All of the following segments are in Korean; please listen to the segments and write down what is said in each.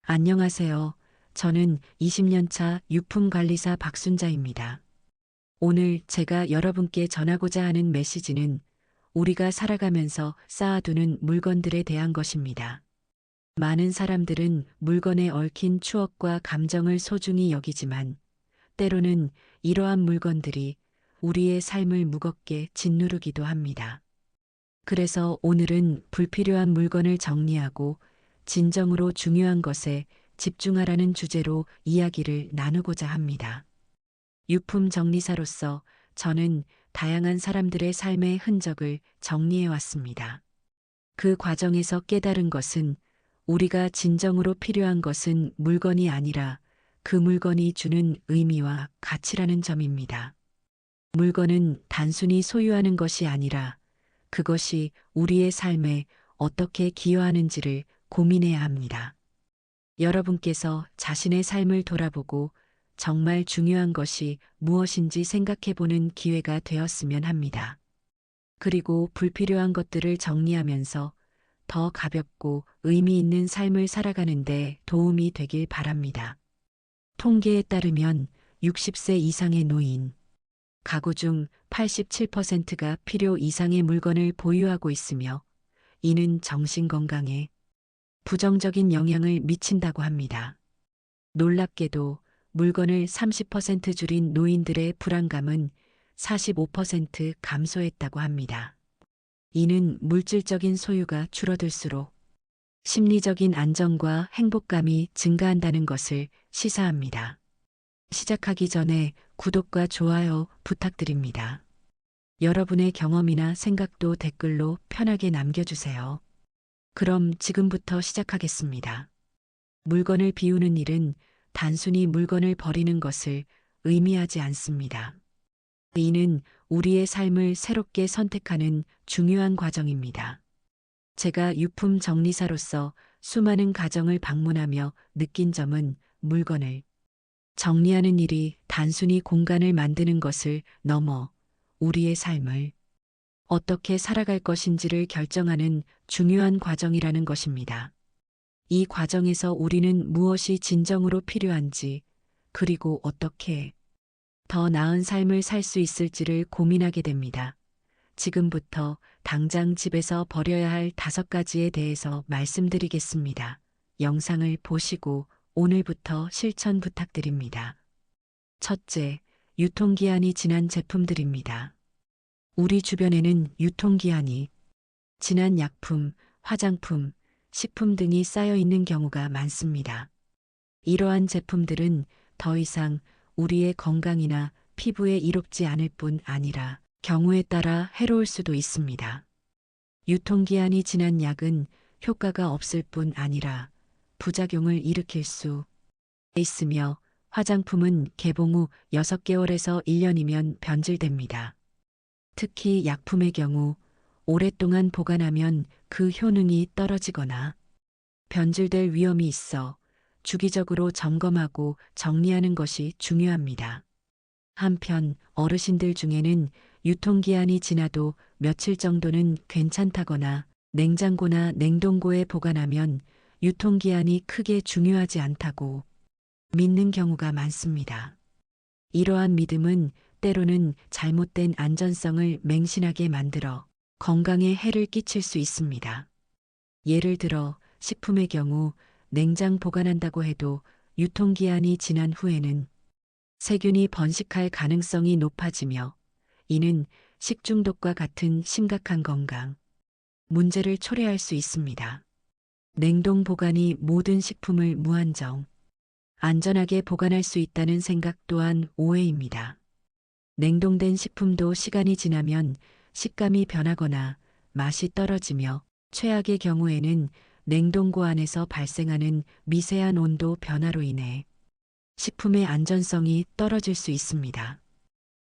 안녕하세요. 저는 20년 차 유품관리사 박순자입니다. 오늘 제가 여러분께 전하고자 하는 메시지는 우리가 살아가면서 쌓아두는 물건들에 대한 것입니다. 많은 사람들은 물건에 얽힌 추억과 감정을 소중히 여기지만 때로는 이러한 물건들이 우리의 삶을 무겁게 짓누르기도 합니다. 그래서 오늘은 불필요한 물건을 정리하고 진정으로 중요한 것에 집중하라는 주제로 이야기를 나누고자 합니다. 유품 정리사로서 저는 다양한 사람들의 삶의 흔적을 정리해 왔습니다. 그 과정에서 깨달은 것은 우리가 진정으로 필요한 것은 물건이 아니라 그 물건이 주는 의미와 가치라는 점입니다. 물건은 단순히 소유하는 것이 아니라 그것이 우리의 삶에 어떻게 기여하는지를 고민해야 합니다. 여러분께서 자신의 삶을 돌아보고 정말 중요한 것이 무엇인지 생각해 보는 기회가 되었으면 합니다. 그리고 불필요한 것들을 정리하면서 더 가볍고 의미 있는 삶을 살아가는데 도움이 되길 바랍니다. 통계에 따르면 60세 이상의 노인, 가구 중 87%가 필요 이상의 물건을 보유하고 있으며 이는 정신 건강에 부정적인 영향을 미친다고 합니다. 놀랍게도 물건을 30% 줄인 노인들의 불안감은 45% 감소했다고 합니다. 이는 물질적인 소유가 줄어들수록 심리적인 안정과 행복감이 증가한다는 것을 시사합니다. 시작하기 전에 구독과 좋아요 부탁드립니다. 여러분의 경험이나 생각도 댓글로 편하게 남겨주세요. 그럼 지금부터 시작하겠습니다. 물건을 비우는 일은 단순히 물건을 버리는 것을 의미하지 않습니다. 이는 우리의 삶을 새롭게 선택하는 중요한 과정입니다. 제가 유품 정리사로서 수많은 가정을 방문하며 느낀 점은 물건을 정리하는 일이 단순히 공간을 만드는 것을 넘어 우리의 삶을 어떻게 살아갈 것인지를 결정하는 중요한 과정이라는 것입니다. 이 과정에서 우리는 무엇이 진정으로 필요한지, 그리고 어떻게 더 나은 삶을 살 수 있을지를 고민하게 됩니다. 지금부터 당장 집에서 버려야 할 5가지에 대해서 말씀드리겠습니다. 영상을 보시고 오늘부터 실천 부탁드립니다. 첫째, 유통기한이 지난 제품들입니다. 우리 주변에는 유통기한이 지난 약품, 화장품, 식품 등이 쌓여 있는 경우가 많습니다. 이러한 제품들은 더 이상 우리의 건강이나 피부에 이롭지 않을 뿐 아니라 경우에 따라 해로울 수도 있습니다. 유통기한이 지난 약은 효과가 없을 뿐 아니라 부작용을 일으킬 수 있으며 화장품은 개봉 후 6개월에서 1년이면 변질됩니다. 특히 약품의 경우 오랫동안 보관하면 그 효능이 떨어지거나 변질될 위험이 있어 주기적으로 점검하고 정리하는 것이 중요합니다. 한편 어르신들 중에는 유통기한이 지나도 며칠 정도는 괜찮다거나 냉장고나 냉동고에 보관하면 유통기한이 크게 중요하지 않다고 믿는 경우가 많습니다. 이러한 믿음은 때로는 잘못된 안전성을 맹신하게 만들어 건강에 해를 끼칠 수 있습니다. 예를 들어 식품의 경우 냉장 보관한다고 해도 유통기한이 지난 후에는 세균이 번식할 가능성이 높아지며 이는 식중독과 같은 심각한 건강 문제를 초래할 수 있습니다. 냉동 보관이 모든 식품을 무한정 안전하게 보관할 수 있다는 생각 또한 오해입니다. 냉동된 식품도 시간이 지나면 식감이 변하거나 맛이 떨어지며 최악의 경우에는 냉동고 안에서 발생하는 미세한 온도 변화로 인해 식품의 안전성이 떨어질 수 있습니다.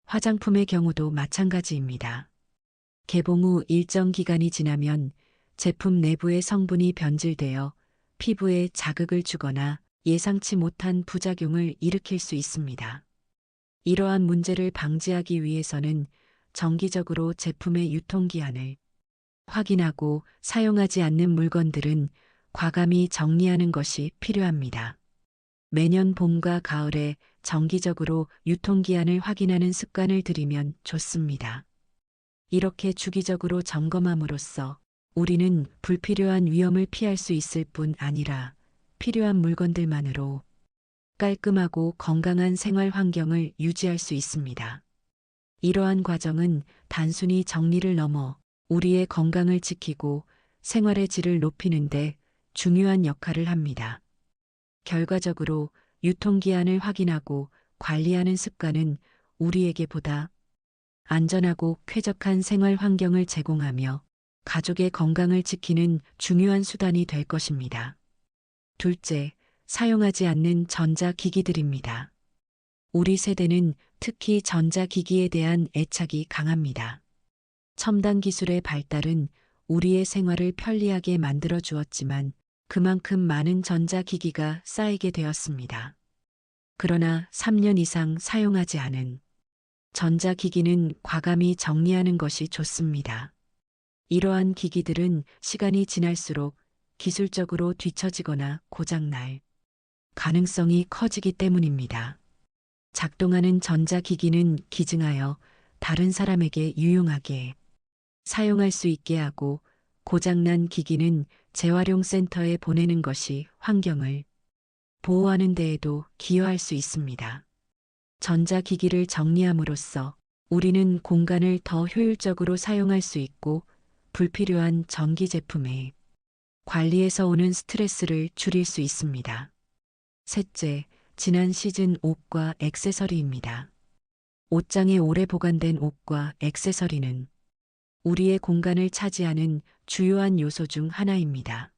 화장품의 경우도 마찬가지입니다. 개봉 후 일정 기간이 지나면 제품 내부의 성분이 변질되어 피부에 자극을 주거나 예상치 못한 부작용을 일으킬 수 있습니다. 이러한 문제를 방지하기 위해서는 정기적으로 제품의 유통기한을 확인하고 사용하지 않는 물건들은 과감히 정리하는 것이 필요합니다. 매년 봄과 가을에 정기적으로 유통기한을 확인하는 습관을 들이면 좋습니다. 이렇게 주기적으로 점검함으로써 우리는 불필요한 위험을 피할 수 있을 뿐 아니라 필요한 물건들만으로 깔끔하고 건강한 생활 환경을 유지할 수 있습니다. 이러한 과정은 단순히 정리를 넘어 우리의 건강을 지키고 생활의 질을 높이는데 중요한 역할을 합니다. 결과적으로 유통기한을 확인하고 관리하는 습관은 우리에게 보다 안전하고 쾌적한 생활 환경을 제공하며 가족의 건강을 지키는 중요한 수단이 될 것입니다. 둘째, 사용하지 않는 전자기기들입니다. 우리 세대는 특히 전자기기에 대한 애착이 강합니다. 첨단 기술의 발달은 우리의 생활을 편리하게 만들어 주었지만 그만큼 많은 전자기기가 쌓이게 되었습니다. 그러나 3년 이상 사용하지 않은 전자기기는 과감히 정리하는 것이 좋습니다. 이러한 기기들은 시간이 지날수록 기술적으로 뒤처지거나 고장날 가능성이 커지기 때문입니다. 작동하는 전자기기는 기증하여 다른 사람에게 유용하게 사용할 수 있게 하고 고장난 기기는 재활용 센터에 보내는 것이 환경을 보호하는 데에도 기여할 수 있습니다. 전자기기를 정리함으로써 우리는 공간을 더 효율적으로 사용할 수 있고 불필요한 전기 제품의 관리에서 오는 스트레스를 줄일 수 있습니다. 셋째, 지난 시즌 옷과 액세서리입니다. 옷장에 오래 보관된 옷과 액세서리는 우리의 공간을 차지하는 주요한 요소 중 하나입니다.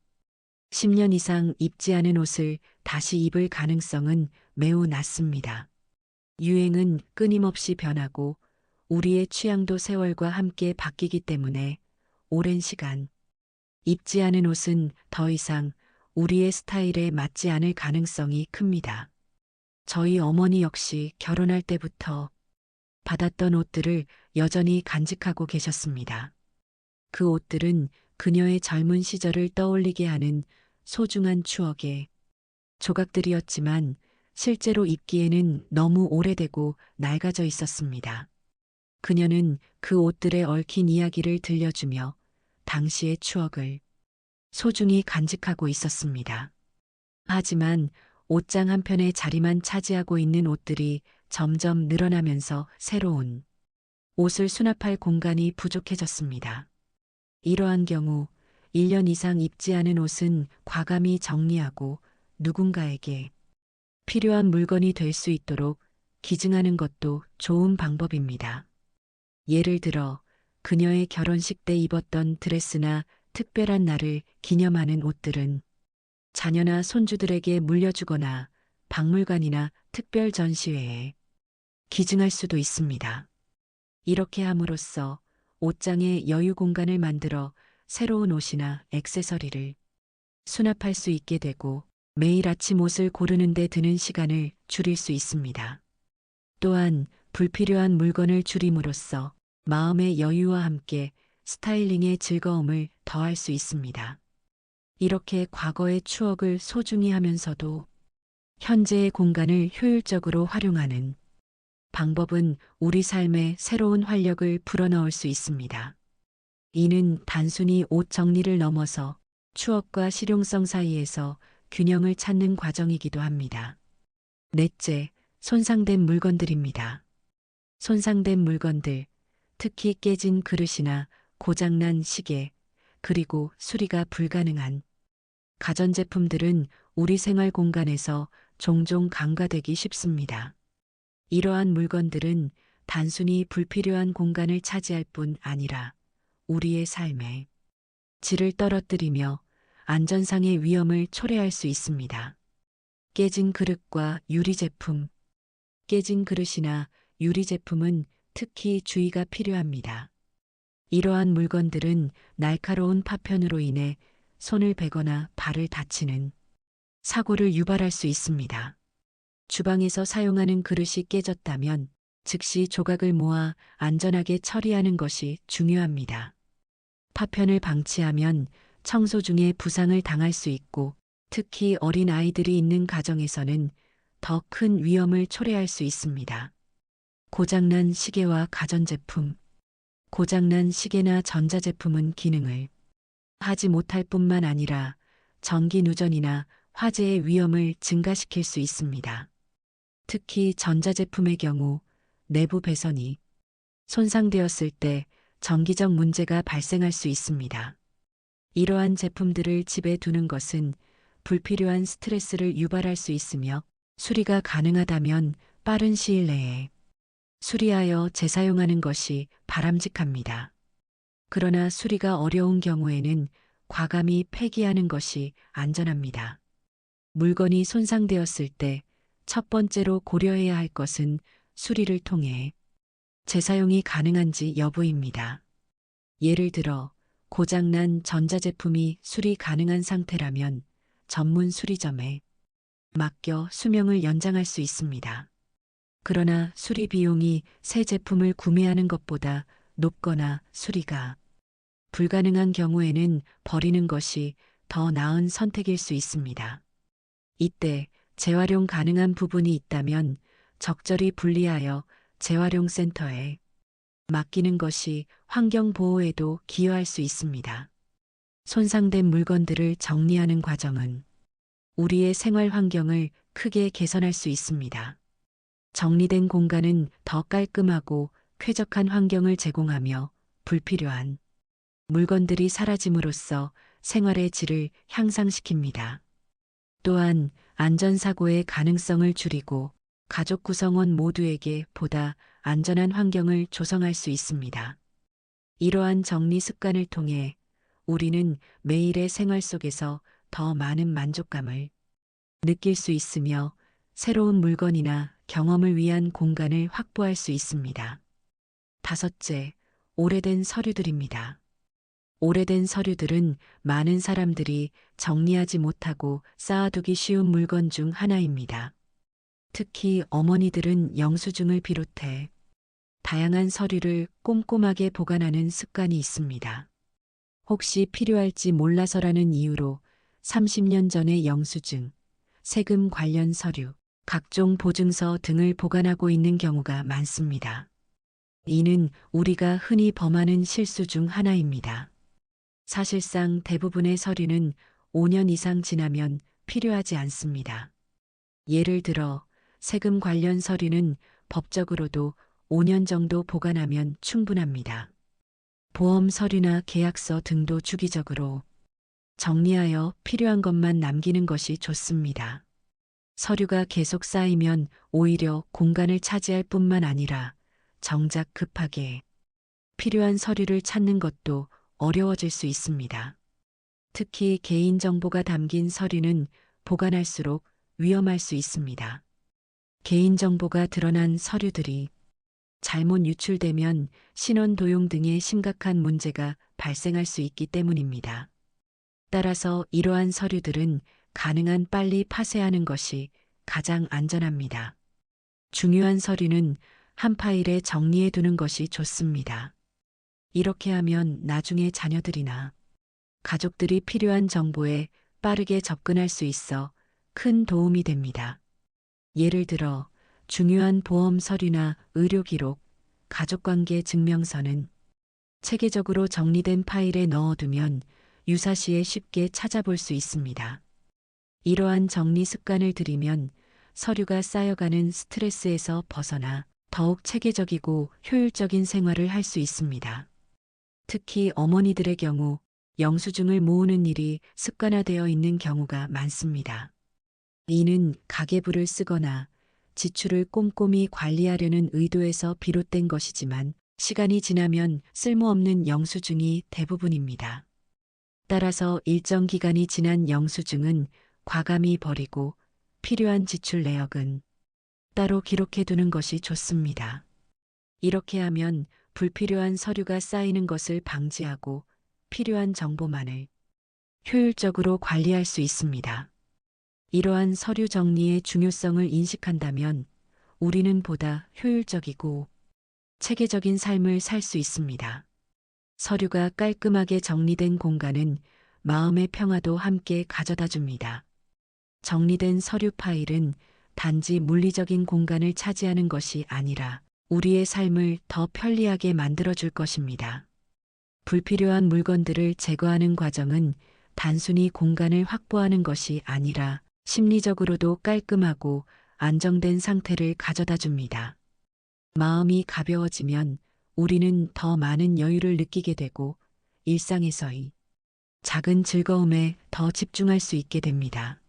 10년 이상 입지 않은 옷을 다시 입을 가능성은 매우 낮습니다. 유행은 끊임없이 변하고 우리의 취향도 세월과 함께 바뀌기 때문에 오랜 시간 입지 않은 옷은 더 이상 우리의 스타일에 맞지 않을 가능성이 큽니다. 저희 어머니 역시 결혼할 때부터 받았던 옷들을 여전히 간직하고 계셨습니다. 그 옷들은 그녀의 젊은 시절을 떠올리게 하는 소중한 추억의 조각들이었지만 실제로 입기에는 너무 오래되고 낡아져 있었습니다. 그녀는 그 옷들에 얽힌 이야기를 들려주며 당시의 추억을 소중히 간직하고 있었습니다. 하지만 옷장 한편에 자리만 차지하고 있는 옷들이 점점 늘어나면서 새로운 옷을 수납할 공간이 부족해졌습니다. 이러한 경우 1년 이상 입지 않은 옷은 과감히 정리하고 누군가에게 필요한 물건이 될 수 있도록 기증하는 것도 좋은 방법입니다. 예를 들어 그녀의 결혼식 때 입었던 드레스나 특별한 날을 기념하는 옷들은 자녀나 손주들에게 물려주거나 박물관이나 특별 전시회에 기증할 수도 있습니다. 이렇게 함으로써 옷장에 여유 공간을 만들어 새로운 옷이나 액세서리를 수납할 수 있게 되고 매일 아침 옷을 고르는 데 드는 시간을 줄일 수 있습니다. 또한 불필요한 물건을 줄임으로써 마음의 여유와 함께 스타일링의 즐거움을 더할 수 있습니다. 이렇게 과거의 추억을 소중히 하면서도 현재의 공간을 효율적으로 활용하는 방법은 우리 삶에 새로운 활력을 불어넣을 수 있습니다. 이는 단순히 옷 정리를 넘어서 추억과 실용성 사이에서 균형을 찾는 과정이기도 합니다. 넷째, 손상된 물건들입니다. 손상된 물건들, 특히 깨진 그릇이나 고장난 시계, 그리고 수리가 불가능한 가전제품들은 우리 생활 공간에서 종종 간과되기 쉽습니다. 이러한 물건들은 단순히 불필요한 공간을 차지할 뿐 아니라 우리의 삶의 질을 떨어뜨리며 안전상의 위험을 초래할 수 있습니다. 깨진 그릇과 유리 제품, 깨진 그릇이나 유리 제품은 특히 주의가 필요합니다. 이러한 물건들은 날카로운 파편으로 인해 손을 베거나 발을 다치는 사고를 유발할 수 있습니다. 주방에서 사용하는 그릇이 깨졌다면 즉시 조각을 모아 안전하게 처리하는 것이 중요합니다. 파편을 방치하면 청소 중에 부상을 당할 수 있고 특히 어린 아이들이 있는 가정에서는 더 큰 위험을 초래할 수 있습니다. 고장난 시계와 가전제품. 고장난 시계나 전자제품은 기능을 하지 못할 뿐만 아니라 전기 누전이나 화재의 위험을 증가시킬 수 있습니다. 특히 전자제품의 경우 내부 배선이 손상되었을 때 정기적 문제가 발생할 수 있습니다. 이러한 제품들을 집에 두는 것은 불필요한 스트레스를 유발할 수 있으며 수리가 가능하다면 빠른 시일 내에 수리하여 재사용하는 것이 바람직합니다. 그러나 수리가 어려운 경우에는 과감히 폐기하는 것이 안전합니다. 물건이 손상되었을 때 첫 번째로 고려해야 할 것은 수리를 통해 재사용이 가능한지 여부입니다. 예를 들어 고장난 전자제품이 수리 가능한 상태라면 전문 수리점에 맡겨 수명을 연장할 수 있습니다. 그러나 수리 비용이 새 제품을 구매하는 것보다 높거나 수리가 불가능한 경우에는 버리는 것이 더 나은 선택일 수 있습니다. 이때 재활용 가능한 부분이 있다면 적절히 분리하여 재활용 센터에 맡기는 것이 환경 보호에도 기여할 수 있습니다. 손상된 물건들을 정리하는 과정은 우리의 생활 환경을 크게 개선할 수 있습니다. 정리된 공간은 더 깔끔하고 쾌적한 환경을 제공하며 불필요한 물건들이 사라짐으로써 생활의 질을 향상시킵니다. 또한 안전사고의 가능성을 줄이고 가족 구성원 모두에게 보다 안전한 환경을 조성할 수 있습니다. 이러한 정리 습관을 통해 우리는 매일의 생활 속에서 더 많은 만족감을 느낄 수 있으며 새로운 물건이나 경험을 위한 공간을 확보할 수 있습니다. 다섯째, 오래된 서류들입니다. 오래된 서류들은 많은 사람들이 정리하지 못하고 쌓아두기 쉬운 물건 중 하나입니다. 특히 어머니들은 영수증을 비롯해 다양한 서류를 꼼꼼하게 보관하는 습관이 있습니다. 혹시 필요할지 몰라서라는 이유로 30년 전의 영수증, 세금 관련 서류, 각종 보증서 등을 보관하고 있는 경우가 많습니다. 이는 우리가 흔히 범하는 실수 중 하나입니다. 사실상 대부분의 서류는 5년 이상 지나면 필요하지 않습니다. 예를 들어 세금 관련 서류는 법적으로도 5년 정도 보관하면 충분합니다. 보험 서류나 계약서 등도 주기적으로 정리하여 필요한 것만 남기는 것이 좋습니다. 서류가 계속 쌓이면 오히려 공간을 차지할 뿐만 아니라 정작 급하게 필요한 서류를 찾는 것도 어려워질 수 있습니다. 특히 개인정보가 담긴 서류는 보관할수록 위험할 수 있습니다. 개인정보가 드러난 서류들이 잘못 유출되면 신원 도용 등의 심각한 문제가 발생할 수 있기 때문입니다. 따라서 이러한 서류들은 가능한 빨리 파쇄하는 것이 가장 안전합니다. 중요한 서류는 한 파일에 정리해 두는 것이 좋습니다. 이렇게 하면 나중에 자녀들이나 가족들이 필요한 정보에 빠르게 접근할 수 있어 큰 도움이 됩니다. 예를 들어 중요한 보험 서류나 의료 기록, 가족관계 증명서는 체계적으로 정리된 파일에 넣어두면 유사시에 쉽게 찾아볼 수 있습니다. 이러한 정리 습관을 들이면 서류가 쌓여가는 스트레스에서 벗어나 더욱 체계적이고 효율적인 생활을 할 수 있습니다. 특히 어머니들의 경우 영수증을 모으는 일이 습관화되어 있는 경우가 많습니다. 이는 가계부를 쓰거나 지출을 꼼꼼히 관리하려는 의도에서 비롯된 것이지만 시간이 지나면 쓸모없는 영수증이 대부분입니다. 따라서 일정 기간이 지난 영수증은 과감히 버리고 필요한 지출 내역은 따로 기록해 두는 것이 좋습니다. 이렇게 하면 불필요한 서류가 쌓이는 것을 방지하고 필요한 정보만을 효율적으로 관리할 수 있습니다. 이러한 서류 정리의 중요성을 인식한다면 우리는 보다 효율적이고 체계적인 삶을 살 수 있습니다. 서류가 깔끔하게 정리된 공간은 마음의 평화도 함께 가져다 줍니다. 정리된 서류 파일은 단지 물리적인 공간을 차지하는 것이 아니라 우리의 삶을 더 편리하게 만들어줄 것입니다. 불필요한 물건들을 제거하는 과정은 단순히 공간을 확보하는 것이 아니라 심리적으로도 깔끔하고 안정된 상태를 가져다 줍니다. 마음이 가벼워지면 우리는 더 많은 여유를 느끼게 되고 일상에서의 작은 즐거움에 더 집중할 수 있게 됩니다.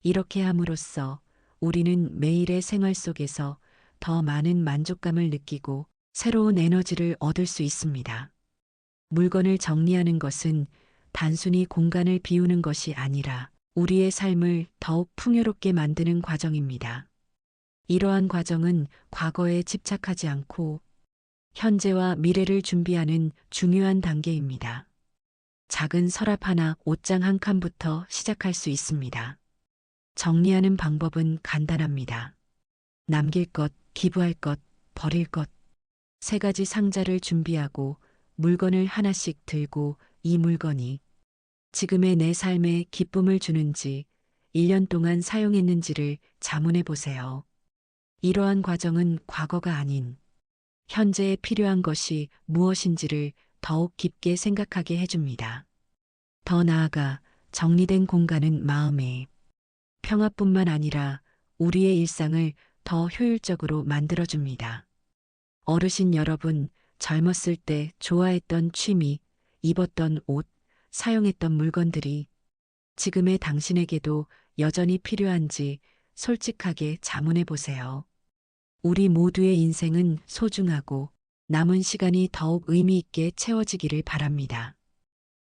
이렇게 함으로써 우리는 매일의 생활 속에서 더 많은 만족감을 느끼고 새로운 에너지를 얻을 수 있습니다. 물건을 정리하는 것은 단순히 공간을 비우는 것이 아니라 우리의 삶을 더욱 풍요롭게 만드는 과정입니다. 이러한 과정은 과거에 집착하지 않고 현재와 미래를 준비하는 중요한 단계입니다. 작은 서랍 하나, 옷장 한 칸부터 시작할 수 있습니다. 정리하는 방법은 간단합니다. 남길 것, 기부할 것, 버릴 것. 3가지 상자를 준비하고 물건을 하나씩 들고 이 물건이 지금의 내 삶에 기쁨을 주는지 1년 동안 사용했는지를 자문해 보세요. 이러한 과정은 과거가 아닌 현재에 필요한 것이 무엇인지를 더욱 깊게 생각하게 해줍니다. 더 나아가 정리된 공간은 마음의 평화뿐만 아니라 우리의 일상을 더 효율적으로 만들어줍니다. 어르신 여러분, 젊었을 때 좋아했던 취미, 입었던 옷, 사용했던 물건들이 지금의 당신에게도 여전히 필요한지 솔직하게 자문해 보세요. 우리 모두의 인생은 소중하고 남은 시간이 더욱 의미 있게 채워지기를 바랍니다.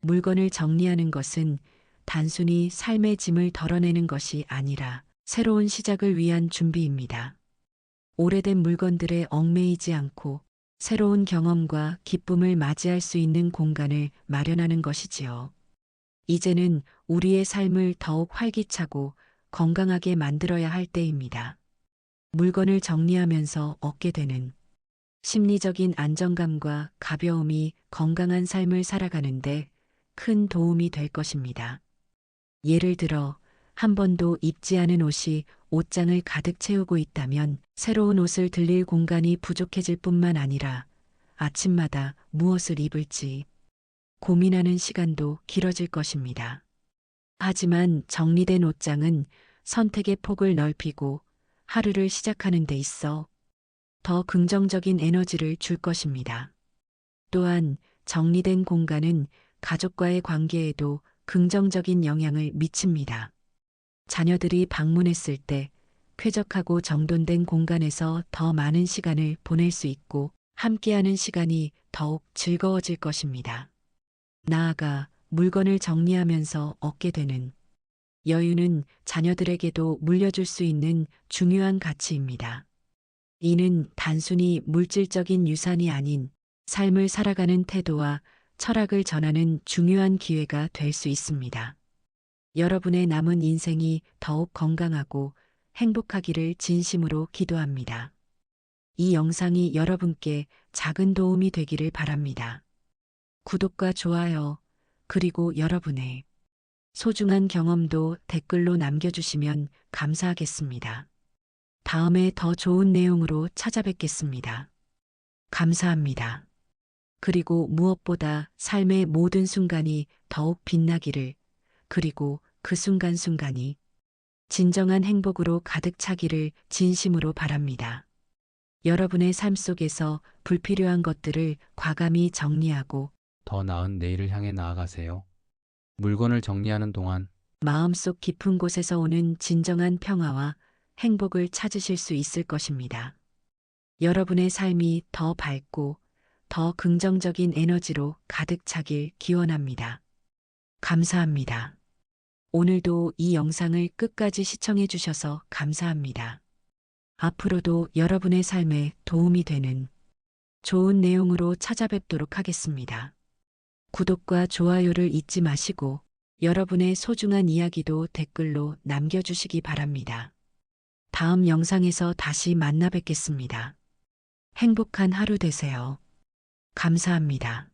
물건을 정리하는 것은 단순히 삶의 짐을 덜어내는 것이 아니라 새로운 시작을 위한 준비입니다. 오래된 물건들에 얽매이지 않고 새로운 경험과 기쁨을 맞이할 수 있는 공간을 마련하는 것이지요. 이제는 우리의 삶을 더욱 활기차고 건강하게 만들어야 할 때입니다. 물건을 정리하면서 얻게 되는 심리적인 안정감과 가벼움이 건강한 삶을 살아가는데 큰 도움이 될 것입니다. 예를 들어 한 번도 입지 않은 옷이 옷장을 가득 채우고 있다면 새로운 옷을 들릴 공간이 부족해질 뿐만 아니라 아침마다 무엇을 입을지 고민하는 시간도 길어질 것입니다. 하지만 정리된 옷장은 선택의 폭을 넓히고 하루를 시작하는 데 있어 더 긍정적인 에너지를 줄 것입니다. 또한 정리된 공간은 가족과의 관계에도 긍정적인 영향을 미칩니다. 자녀들이 방문했을 때 쾌적하고 정돈된 공간에서 더 많은 시간을 보낼 수 있고 함께하는 시간이 더욱 즐거워질 것입니다. 나아가 물건을 정리하면서 얻게 되는 여유는 자녀들에게도 물려줄 수 있는 중요한 가치입니다. 이는 단순히 물질적인 유산이 아닌 삶을 살아가는 태도와 철학을 전하는 중요한 기회가 될 수 있습니다. 여러분의 남은 인생이 더욱 건강하고 행복하기를 진심으로 기도합니다. 이 영상이 여러분께 작은 도움이 되기를 바랍니다. 구독과 좋아요, 그리고 여러분의 소중한 경험도 댓글로 남겨주시면 감사하겠습니다. 다음에 더 좋은 내용으로 찾아뵙겠습니다. 감사합니다. 그리고 무엇보다 삶의 모든 순간이 더욱 빛나기를, 그리고 그 순간순간이 진정한 행복으로 가득 차기를 진심으로 바랍니다. 여러분의 삶 속에서 불필요한 것들을 과감히 정리하고 더 나은 내일을 향해 나아가세요. 물건을 정리하는 동안 마음속 깊은 곳에서 오는 진정한 평화와 행복을 찾으실 수 있을 것입니다. 여러분의 삶이 더 밝고 더 긍정적인 에너지로 가득 차길 기원합니다. 감사합니다. 오늘도 이 영상을 끝까지 시청해 주셔서 감사합니다. 앞으로도 여러분의 삶에 도움이 되는 좋은 내용으로 찾아뵙도록 하겠습니다. 구독과 좋아요를 잊지 마시고 여러분의 소중한 이야기도 댓글로 남겨주시기 바랍니다. 다음 영상에서 다시 만나 뵙겠습니다. 행복한 하루 되세요. 감사합니다.